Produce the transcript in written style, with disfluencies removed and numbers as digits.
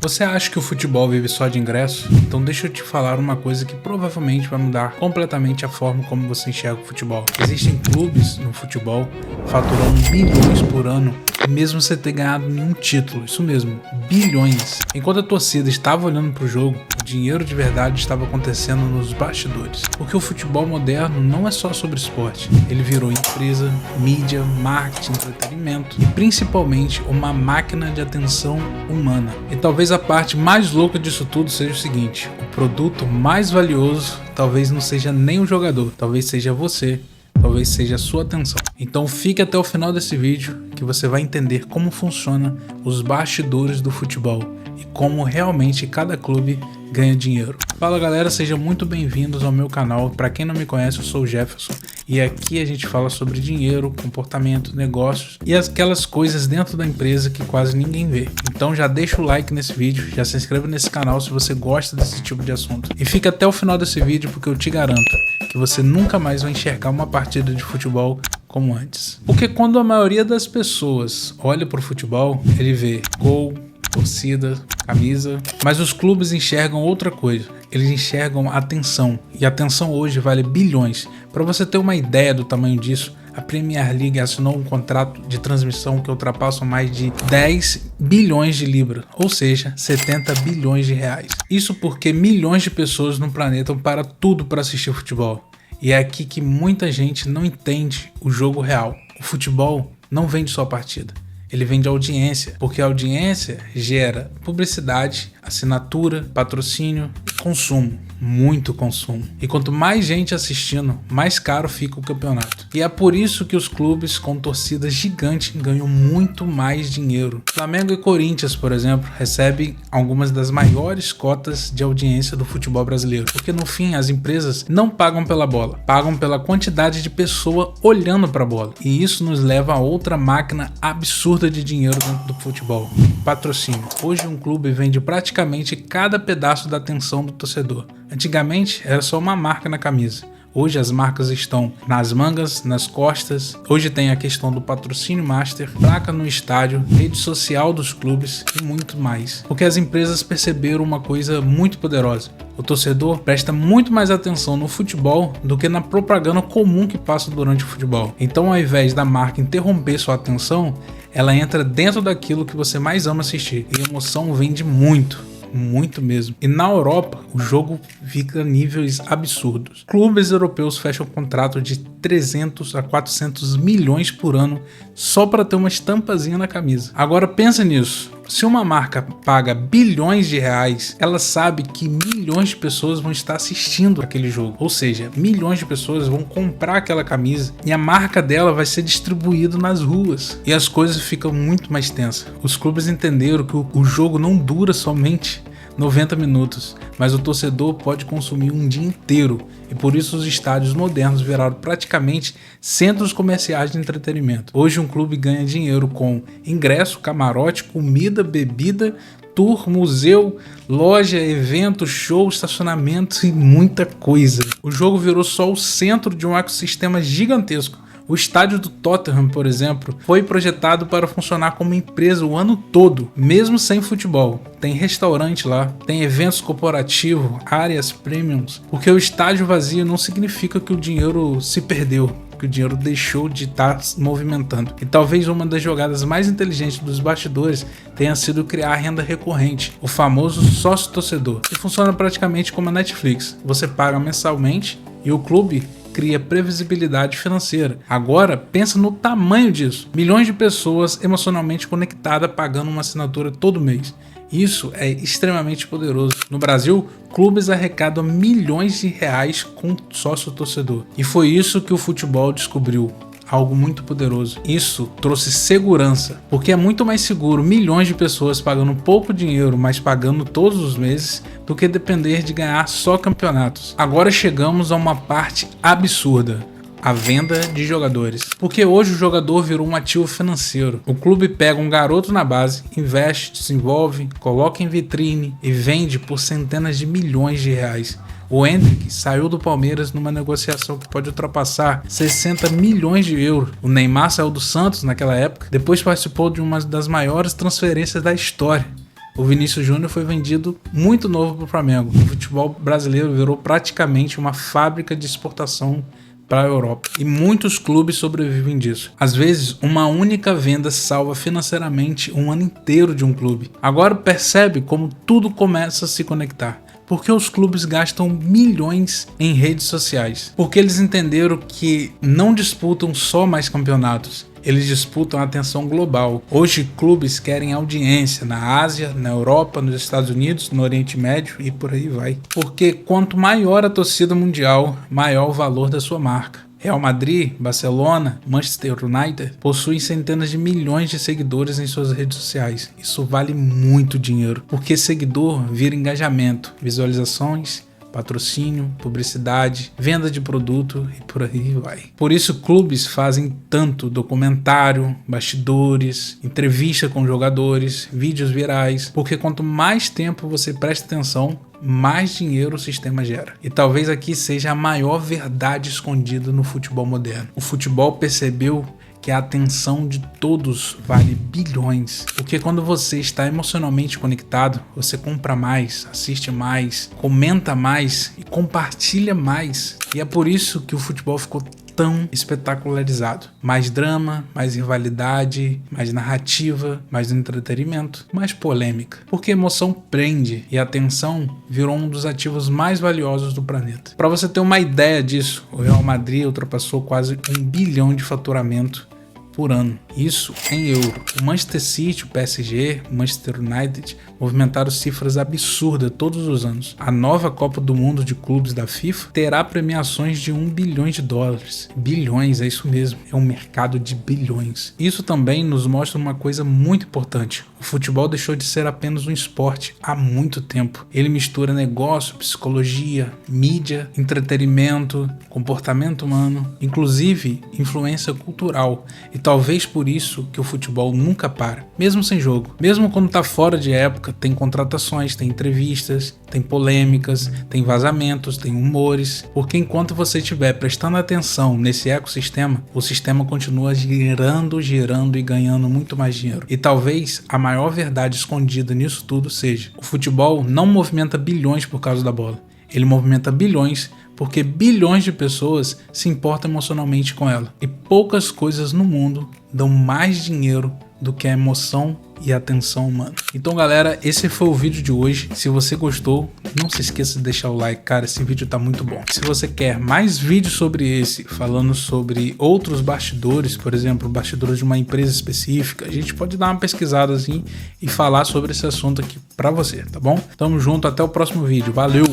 Você acha que o futebol vive só de ingresso? Então deixa eu te falar uma coisa que provavelmente vai mudar completamente a forma como você enxerga o futebol. Existem clubes no futebol faturando bilhões por ano, mesmo sem ter ganhado nenhum título. Isso mesmo, bilhões. Enquanto a torcida estava olhando para o jogo, o dinheiro de verdade estava acontecendo nos bastidores. Porque o futebol moderno não é só sobre esporte. Ele virou empresa, mídia, marketing, entretenimento e principalmente uma máquina de atenção humana. E talvez a parte mais louca disso tudo seja o seguinte: o produto mais valioso talvez não seja nem o jogador, talvez seja você, talvez seja a sua atenção. Então fique até o final desse vídeo que você vai entender como funciona os bastidores do futebol e como realmente cada clube ganha dinheiro. Fala galera, sejam muito bem-vindos ao meu canal. Para quem não me conhece, eu sou o Jefferson e aqui a gente fala sobre dinheiro, comportamento, negócios e aquelas coisas dentro da empresa que quase ninguém vê. Então já deixa o like nesse vídeo, já se inscreve nesse canal se você gosta desse tipo de assunto. E fica até o final desse vídeo porque eu te garanto que você nunca mais vai enxergar uma partida de futebol como antes. Porque quando a maioria das pessoas olha para o futebol, ele vê gol, torcida, camisa, mas os clubes enxergam outra coisa. Eles enxergam atenção, e a atenção hoje vale bilhões. Para você ter uma ideia do tamanho disso, a Premier League assinou um contrato de transmissão que ultrapassa mais de 10 bilhões de libras, ou seja, 70 bilhões de reais. Isso porque milhões de pessoas no planeta param tudo para assistir futebol. E é aqui que muita gente não entende o jogo real. O futebol não vende só partida. Ele vende audiência, porque a audiência gera publicidade, assinatura, patrocínio e consumo, muito consumo. E quanto mais gente assistindo, mais caro fica o campeonato. E é por isso que os clubes com torcidas gigantes ganham muito mais dinheiro. Flamengo e Corinthians, por exemplo, recebem algumas das maiores cotas de audiência do futebol brasileiro. Porque no fim, as empresas não pagam pela bola, pagam pela quantidade de pessoa olhando para a bola. E isso nos leva a outra máquina absurda de dinheiro dentro do futebol: patrocínio. Hoje um clube vende praticamente cada pedaço da atenção do torcedor. Antigamente era só uma marca na camisa. Hoje as marcas estão nas mangas, nas costas. Hoje tem a questão do patrocínio master, placa no estádio, rede social dos clubes e muito mais. Porque as empresas perceberam uma coisa muito poderosa: o torcedor presta muito mais atenção no futebol do que na propaganda comum que passa durante o futebol. Então, ao invés da marca interromper sua atenção, ela entra dentro daquilo que você mais ama assistir. E a emoção vende muito mesmo. E na Europa, o jogo fica a níveis absurdos. Clubes europeus fecham contrato de 300 a 400 milhões por ano só para ter uma estampazinha na camisa. Agora pensa nisso. Se uma marca paga bilhões de reais, ela sabe que milhões de pessoas vão estar assistindo aquele jogo. Ou seja, milhões de pessoas vão comprar aquela camisa e a marca dela vai ser distribuída nas ruas. E as coisas ficam muito mais tensas. Os clubes entenderam que o jogo não dura somente 90 minutos, mas o torcedor pode consumir um dia inteiro, e por isso os estádios modernos viraram praticamente centros comerciais de entretenimento. Hoje um clube ganha dinheiro com ingresso, camarote, comida, bebida, tour, museu, loja, evento, show, estacionamento e muita coisa. O jogo virou só o centro de um ecossistema gigantesco. O estádio do Tottenham, por exemplo, foi projetado para funcionar como empresa o ano todo, mesmo sem futebol. Tem restaurante lá, tem eventos corporativos, áreas premiums, porque o estádio vazio não significa que o dinheiro se perdeu, que o dinheiro deixou de estar movimentando. E talvez uma das jogadas mais inteligentes dos bastidores tenha sido criar renda recorrente, o famoso sócio-torcedor, que funciona praticamente como a Netflix. Você paga mensalmente e o clube cria previsibilidade financeira. Agora, pensa no tamanho disso. Milhões de pessoas emocionalmente conectadas pagando uma assinatura todo mês. Isso é extremamente poderoso. No Brasil, clubes arrecadam milhões de reais com sócio-torcedor. E foi isso que o futebol descobriu. Algo muito poderoso. Isso trouxe segurança, porque é muito mais seguro milhões de pessoas pagando pouco dinheiro, mas pagando todos os meses, do que depender de ganhar só campeonatos. Agora chegamos a uma parte absurda: a venda de jogadores. Porque hoje o jogador virou um ativo financeiro. O clube pega um garoto na base, investe, desenvolve, coloca em vitrine e vende por centenas de milhões de reais. O Endrick saiu do Palmeiras numa negociação que pode ultrapassar 60 milhões de euros. O Neymar saiu do Santos naquela época, depois participou de uma das maiores transferências da história. O Vinícius Júnior foi vendido muito novo para o Flamengo. O futebol brasileiro virou praticamente uma fábrica de exportação para a Europa. E muitos clubes sobrevivem disso. Às vezes, uma única venda salva financeiramente um ano inteiro de um clube. Agora percebe como tudo começa a se conectar. Porque os clubes gastam milhões em redes sociais. Porque eles entenderam que não disputam só mais campeonatos. Eles disputam a atenção global. Hoje, clubes querem audiência na Ásia, na Europa, nos Estados Unidos, no Oriente Médio e por aí vai. Porque quanto maior a torcida mundial, maior o valor da sua marca. Real Madrid, Barcelona, Manchester United possuem centenas de milhões de seguidores em suas redes sociais. Isso vale muito dinheiro, porque seguidor vira engajamento, visualizações, patrocínio, publicidade, venda de produto e por aí vai. Por isso clubes fazem tanto documentário, bastidores, entrevista com jogadores, vídeos virais, porque quanto mais tempo você presta atenção, mais dinheiro o sistema gera. E talvez aqui seja a maior verdade escondida no futebol moderno. O futebol percebeu que a atenção de todos vale bilhões. Porque quando você está emocionalmente conectado, você compra mais, assiste mais, comenta mais e compartilha mais. E é por isso que o futebol ficou tão espetacularizado. Mais drama, mais rivalidade, mais narrativa, mais entretenimento, mais polêmica. Porque emoção prende e a atenção virou um dos ativos mais valiosos do planeta. Para você ter uma ideia disso, o Real Madrid ultrapassou quase 1 bilhão de faturamento por ano. Isso em euro. O Manchester City, o PSG, o Manchester United movimentaram cifras absurdas todos os anos. A nova Copa do Mundo de clubes da FIFA terá premiações de 1 bilhão de dólares. Bilhões, é isso mesmo. É um mercado de bilhões. Isso também nos mostra uma coisa muito importante. O futebol deixou de ser apenas um esporte há muito tempo. Ele mistura negócio, psicologia, mídia, entretenimento, comportamento humano, inclusive influência cultural. E talvez por isso que o futebol nunca para, mesmo sem jogo. Mesmo quando tá fora de época, tem contratações, tem entrevistas, tem polêmicas, tem vazamentos, tem humores. Porque enquanto você estiver prestando atenção nesse ecossistema, o sistema continua girando e ganhando muito mais dinheiro. E talvez a maior verdade escondida nisso tudo seja: o futebol não movimenta bilhões por causa da bola. Ele movimenta bilhões porque bilhões de pessoas se importam emocionalmente com ela. E poucas coisas no mundo dão mais dinheiro do que a emoção e a atenção humana. Então galera, esse foi o vídeo de hoje. Se você gostou, não se esqueça de deixar o like, cara, esse vídeo tá muito bom. Se você quer mais vídeos sobre esse, falando sobre outros bastidores, por exemplo, bastidores de uma empresa específica, a gente pode dar uma pesquisada assim e falar sobre esse assunto aqui pra você, tá bom? Tamo junto, até o próximo vídeo, valeu!